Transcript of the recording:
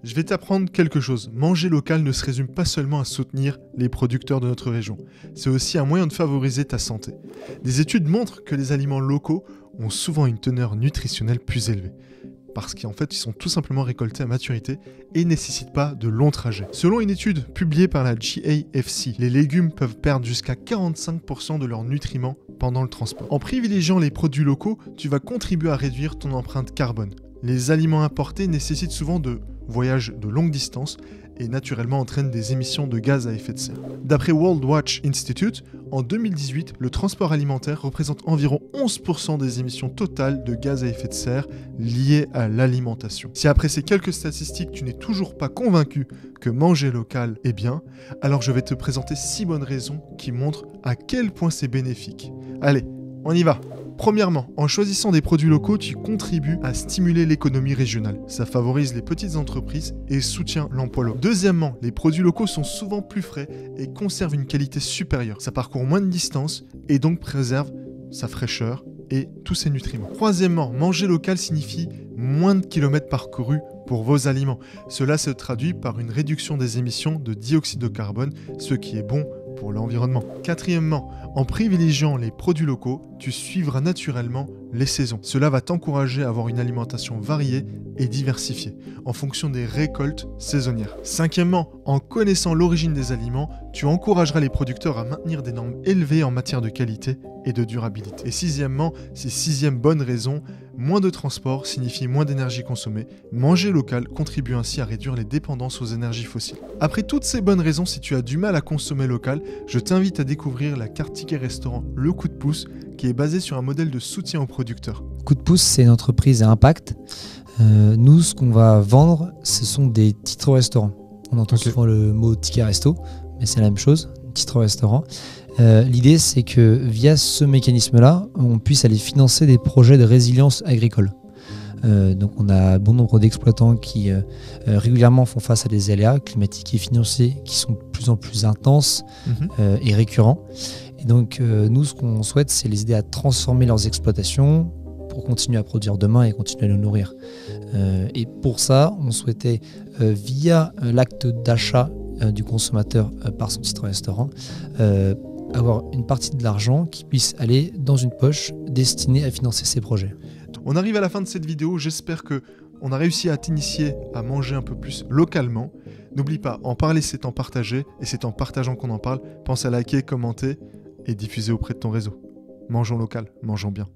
Je vais t'apprendre quelque chose. Manger local ne se résume pas seulement à soutenir les producteurs de notre région. C'est aussi un moyen de favoriser ta santé. Des études montrent que les aliments locaux ont souvent une teneur nutritionnelle plus élevée. Parce qu'en fait, ils sont tout simplement récoltés à maturité et ne nécessitent pas de longs trajets. Selon une étude publiée par la GAFC, les légumes peuvent perdre jusqu'à 45% de leurs nutriments pendant le transport. En privilégiant les produits locaux, tu vas contribuer à réduire ton empreinte carbone. Les aliments importés nécessitent souvent de voyages de longue distance et naturellement entraînent des émissions de gaz à effet de serre. D'après World Watch Institute, en 2018, le transport alimentaire représente environ 11% des émissions totales de gaz à effet de serre liées à l'alimentation. Si après ces quelques statistiques, tu n'es toujours pas convaincu que manger local est bien, alors je vais te présenter 6 bonnes raisons qui montrent à quel point c'est bénéfique. Allez, on y va! Premièrement, en choisissant des produits locaux, tu contribues à stimuler l'économie régionale. Ça favorise les petites entreprises et soutient l'emploi local. Deuxièmement, les produits locaux sont souvent plus frais et conservent une qualité supérieure. Ça parcourt moins de distance et donc préserve sa fraîcheur et tous ses nutriments. Troisièmement, manger local signifie moins de kilomètres parcourus pour vos aliments. Cela se traduit par une réduction des émissions de dioxyde de carbone, ce qui est bon pour l'environnement. Quatrièmement, en privilégiant les produits locaux, tu suivras naturellement les saisons. Cela va t'encourager à avoir une alimentation variée et diversifiée, en fonction des récoltes saisonnières. Cinquièmement, en connaissant l'origine des aliments, tu encourageras les producteurs à maintenir des normes élevées en matière de qualité et de durabilité. Et sixièmement, c'est sixième bonne raison, moins de transport signifie moins d'énergie consommée. Manger local contribue ainsi à réduire les dépendances aux énergies fossiles. Après toutes ces bonnes raisons, si tu as du mal à consommer local, je t'invite à découvrir la carte ticket restaurant Le Coup de Pouce, qui est basée sur un modèle de soutien aux producteurs. Coup de Pouce, c'est une entreprise à impact. Nous, ce qu'on va vendre, ce sont des titres restaurants. On entend souvent le mot ticket resto, mais c'est la même chose, titre restaurant. L'idée, c'est que via ce mécanisme-là, on puisse aller financer des projets de résilience agricole. Donc on a bon nombre d'exploitants qui régulièrement font face à des aléas climatiques et financiers qui sont de plus en plus intenses et récurrents. Et donc nous, ce qu'on souhaite, c'est les aider à transformer leurs exploitations pour continuer à produire demain et continuer à nous nourrir. Et pour ça, on souhaitait, via l'acte d'achat du consommateur par son titre restaurant, avoir une partie de l'argent qui puisse aller dans une poche destinée à financer ces projets. On arrive à la fin de cette vidéo, j'espère qu'on a réussi à t'initier à manger un peu plus localement. N'oublie pas, en parler c'est en partager, et c'est en partageant qu'on en parle. Pense à liker, commenter et diffuser auprès de ton réseau. Mangeons local, mangeons bien.